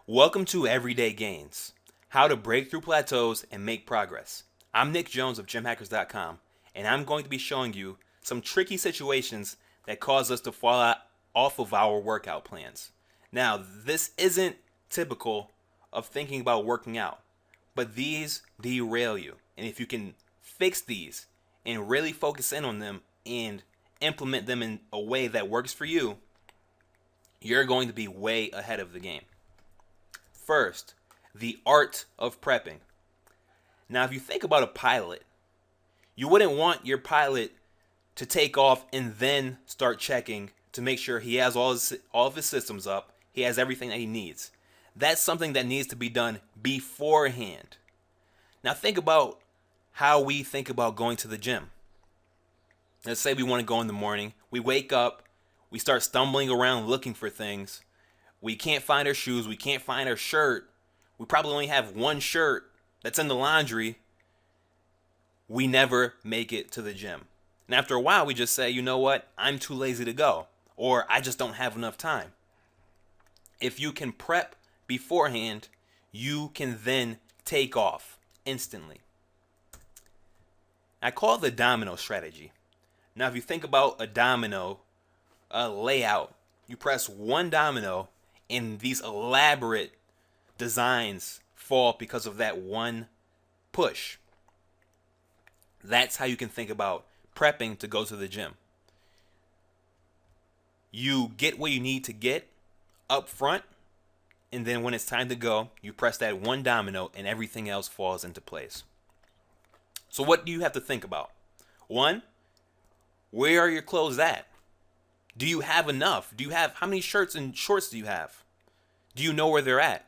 Welcome to Everyday Gains, how to break through plateaus and make progress. I'm Nick Jones of GymHackers.com, and I'm going to be showing you some tricky situations that cause us to fall off of our workout plans. Now, this isn't typical of thinking about working out, but these derail you. And if you can fix these and really focus in on them and implement them in a way that works for you, you're going to be way ahead of the game. First, the art of prepping. Now, if you think about a pilot, you wouldn't want your pilot to take off and then start checking to make sure he has all of his systems up, he has everything that he needs. That's something that needs to be done beforehand. Now, think about how we think about going to the gym. Let's say we want to go in the morning. We wake up, we start stumbling around looking for things. We can't find our shoes. We can't find our shirt. We probably only have one shirt that's in the laundry. We never make it to the gym. And after a while, we just say, you know what? I'm too lazy to go. Or I just don't have enough time. If you can prep beforehand, you can then take off instantly. I call it the domino strategy. Now, if you think about a domino layout, you press one domino and these elaborate designs fall because of that one push. That's how you can think about prepping to go to the gym. You get what you need to get up front, and then when it's time to go, you press that one domino and everything else falls into place. So what do you have to think about? One, where are your clothes at? Do you have enough? How many shirts and shorts do you have? Do you know where they're at?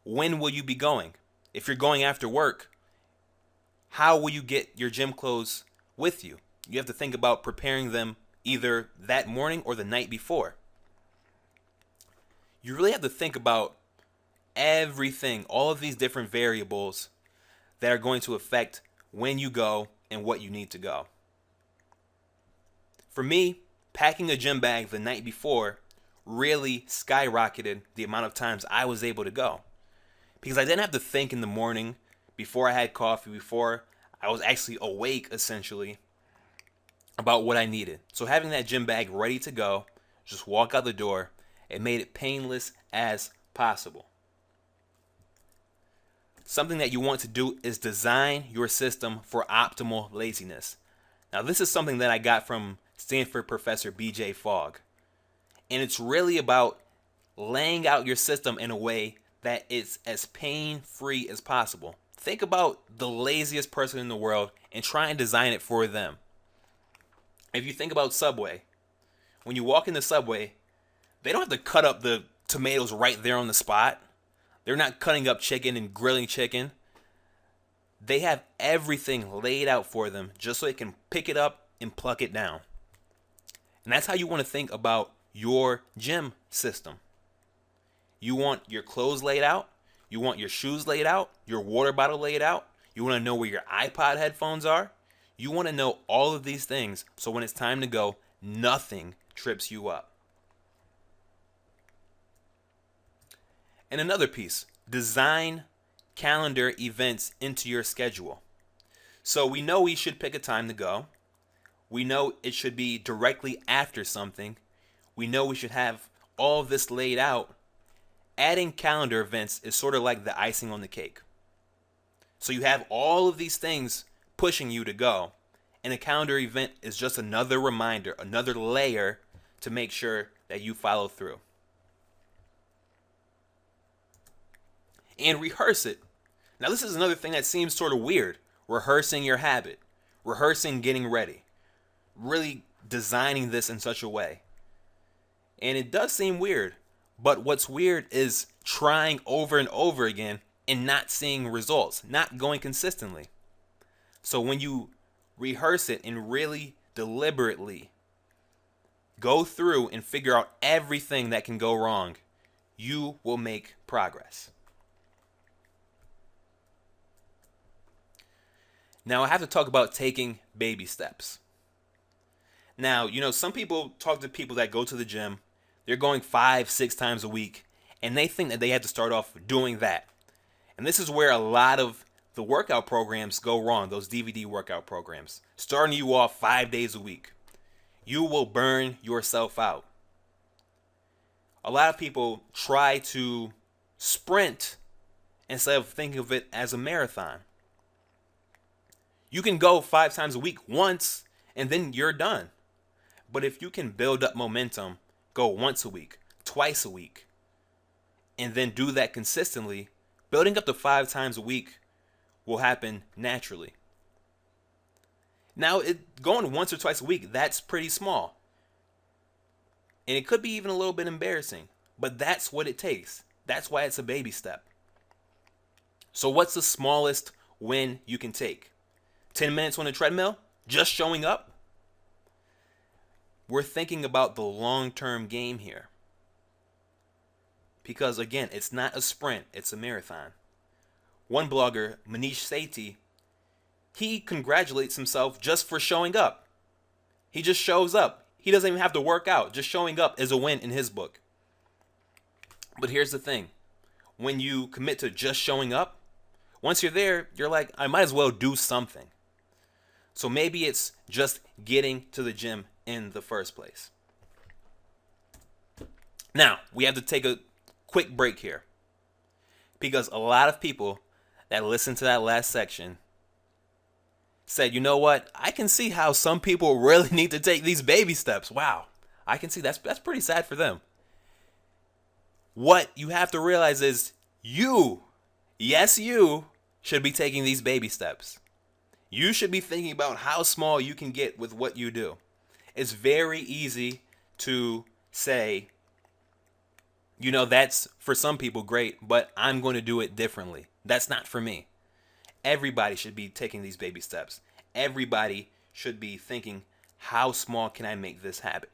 When will you be going? If you're going after work, how will you get your gym clothes with you? You have to think about preparing them either that morning or the night before. You really have to think about everything, all of these different variables that are going to affect when you go and what you need to go. For me, packing a gym bag the night before really skyrocketed the amount of times I was able to go. Because I didn't have to think in the morning before I had coffee, before I was actually awake essentially, about what I needed. So having that gym bag ready to go, just walk out the door, it made it painless as possible. Something that you want to do is design your system for optimal laziness. Now, this is something that I got from Stanford professor BJ Fogg. And it's really about laying out your system in a way that it's as pain-free as possible. Think about the laziest person in the world and try and design it for them. If you think about Subway, when you walk in the Subway, they don't have to cut up the tomatoes right there on the spot. They're not cutting up chicken and grilling chicken. They have everything laid out for them just so they can pick it up and pluck it down. And that's how you want to think about your gym system. You want your clothes laid out. You want your shoes laid out. Your water bottle laid out. You want to know where your iPod headphones are. You want to know all of these things so when it's time to go, nothing trips you up. And another piece, design calendar events into your schedule. So we know we should pick a time to go. We know it should be directly after something. We know we should have all of this laid out. Adding calendar events is sort of like the icing on the cake. So you have all of these things pushing you to go, and a calendar event is just another reminder, another layer to make sure that you follow through. And rehearse it. Now, this is another thing that seems sort of weird. Rehearsing your habit. Rehearsing getting ready. Really designing this in such a way. And it does seem weird. But what's weird is trying over and over again and not seeing results. Not going consistently. So when you rehearse it and really deliberately go through and figure out everything that can go wrong, you will make progress. Now, I have to talk about taking baby steps. Now, some people talk to people that go to the gym. They're going 5-6 times a week, And they think that they have to start off doing that. And this is where a lot of the workout programs go wrong, those DVD workout programs. Starting you off 5 days a week. You will burn yourself out. A lot of people try to sprint instead of thinking of it as a marathon. You can go 5 times a week once and then you're done. But if you can build up momentum, go once a week, twice a week, and then do that consistently, building up to 5 times a week will happen naturally. Now, going once or twice a week, that's pretty small. And it could be even a little bit embarrassing, but that's what it takes. That's why it's a baby step. So what's the smallest win you can take? 10 minutes on the treadmill? Just showing up? We're thinking about the long-term game here. Because again, it's not a sprint, it's a marathon. One blogger, Manish Sethi, he congratulates himself just for showing up. He just shows up. He doesn't even have to work out. Just showing up is a win in his book. But here's the thing. When you commit to just showing up, once you're there, you're like, I might as well do something. So maybe it's just getting to the gym in the first place. Now, we have to take a quick break here. Because a lot of people that listened to that last section said, you know what? I can see how some people really need to take these baby steps. Wow. I can see that's pretty sad for them. What you have to realize is you, yes, you should be taking these baby steps. You should be thinking about how small you can get with what you do. It's very easy to say, you know, that's for some people great, but I'm going to do it differently. That's not for me. Everybody should be taking these baby steps. Everybody should be thinking, how small can I make this happen?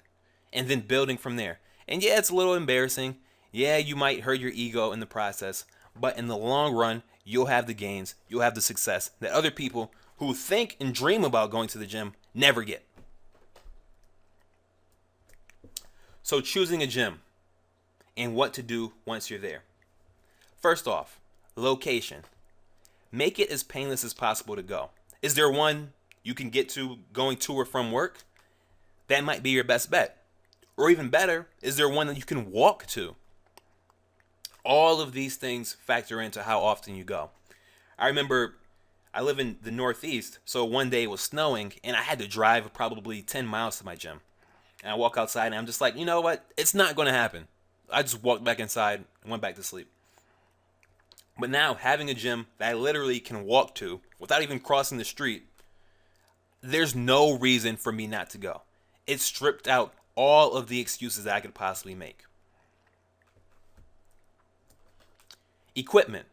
And then building from there. And yeah, it's a little embarrassing. Yeah, you might hurt your ego in the process. But in the long run, you'll have the gains. You'll have the success that other people who think and dream about going to the gym never get. So choosing a gym and what to do once you're there. First off, location. Make it as painless as possible to go. Is there one you can get to going to or from work? That might be your best bet. Or even better, is there one that you can walk to? All of these things factor into how often you go. I remember I live in the Northeast, so one day it was snowing and I had to drive probably 10 miles to my gym. And I walk outside and I'm just like, you know what? It's not going to happen. I just walked back inside and went back to sleep. But now having a gym that I literally can walk to without even crossing the street, there's no reason for me not to go. It stripped out all of the excuses that I could possibly make. Equipment.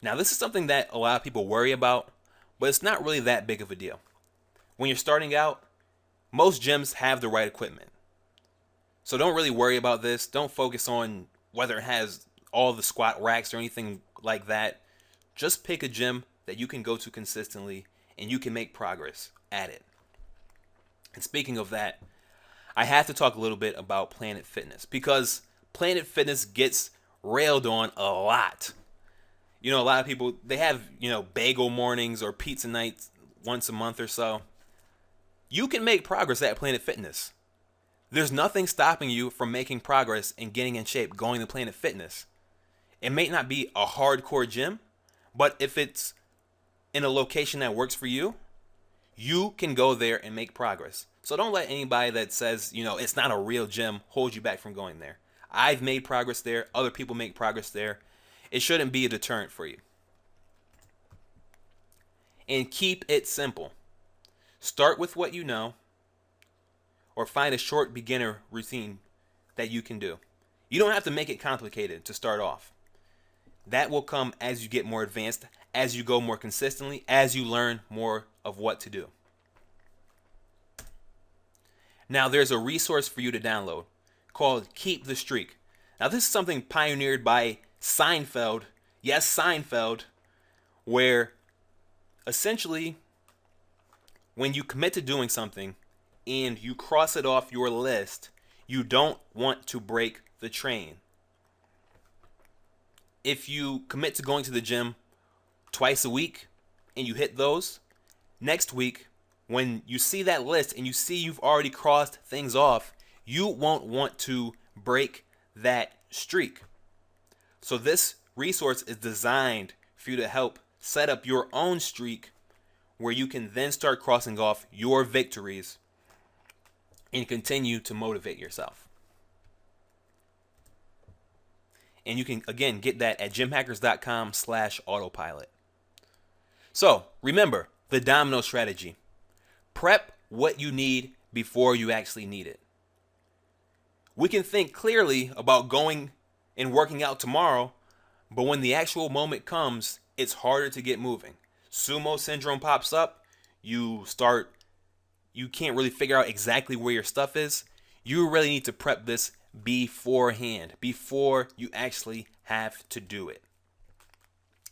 Now this is something that a lot of people worry about, but it's not really that big of a deal. When you're starting out, most gyms have the right equipment. So don't really worry about this. Don't focus on whether it has all the squat racks or anything like that. Just pick a gym that you can go to consistently and you can make progress at it. And speaking of that, I have to talk a little bit about Planet Fitness because Planet Fitness gets railed on a lot. You know, a lot of people, they have, bagel mornings or pizza nights once a month or so. You can make progress at Planet Fitness. There's nothing stopping you from making progress and getting in shape going to Planet Fitness. It may not be a hardcore gym, but if it's in a location that works for you, you can go there and make progress. So don't let anybody that says, it's not a real gym hold you back from going there. I've made progress there. Other people make progress there. It shouldn't be a deterrent for you. And keep it simple. Start with what you know, or find a short beginner routine that you can do. You don't have to make it complicated to start off. That will come as you get more advanced, as you go more consistently, as you learn more of what to do. Now there's a resource for you to download called Keep the Streak. Now this is something pioneered by Seinfeld, yes, Seinfeld, where essentially when you commit to doing something and you cross it off your list, you don't want to break the train. if you commit to going to the gym twice a week and you hit those, next week, when you see that list and you see you've already crossed things off, you won't want to break that streak. So this resource is designed for you to help set up your own streak where you can then start crossing off your victories and continue to motivate yourself. And you can, again, get that at gymhackers.com/autopilot. So remember the domino strategy. Prep what you need before you actually need it. We can think clearly about going and working out tomorrow, but when the actual moment comes, it's harder to get moving. Sumo syndrome pops up. You can't really figure out exactly where your stuff is. You really need to prep this beforehand, before you actually have to do it.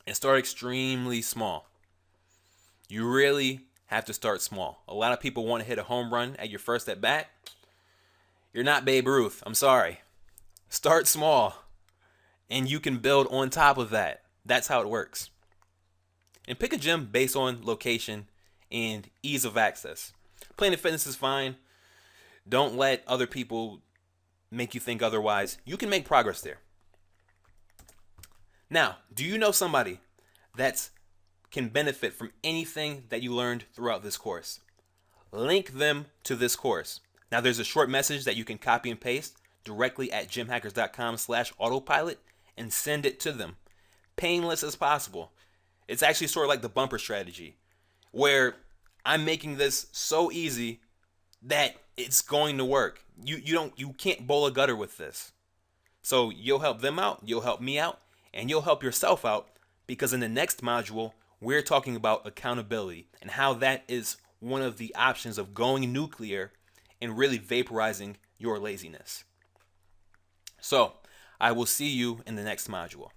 And start extremely small. You really have to start small. A lot of people want to hit a home run at your first at bat. You're not Babe Ruth. I'm sorry. Start small, and you can build on top of that. That's how it works. And pick a gym based on location and ease of access. Planet Fitness is fine. Don't let other people make you think otherwise. You can make progress there. Now, do you know somebody that can benefit from anything that you learned throughout this course? Link them to this course. Now, there's a short message that you can copy and paste directly at gymhackers.com/autopilot and send it to them. Painless as possible. It's actually sort of like the bumper strategy, where I'm making this so easy that it's going to work. You can't bowl a gutter with this. So you'll help them out, you'll help me out, and you'll help yourself out, because in the next module, we're talking about accountability and how that is one of the options of going nuclear and really vaporizing your laziness. So I will see you in the next module.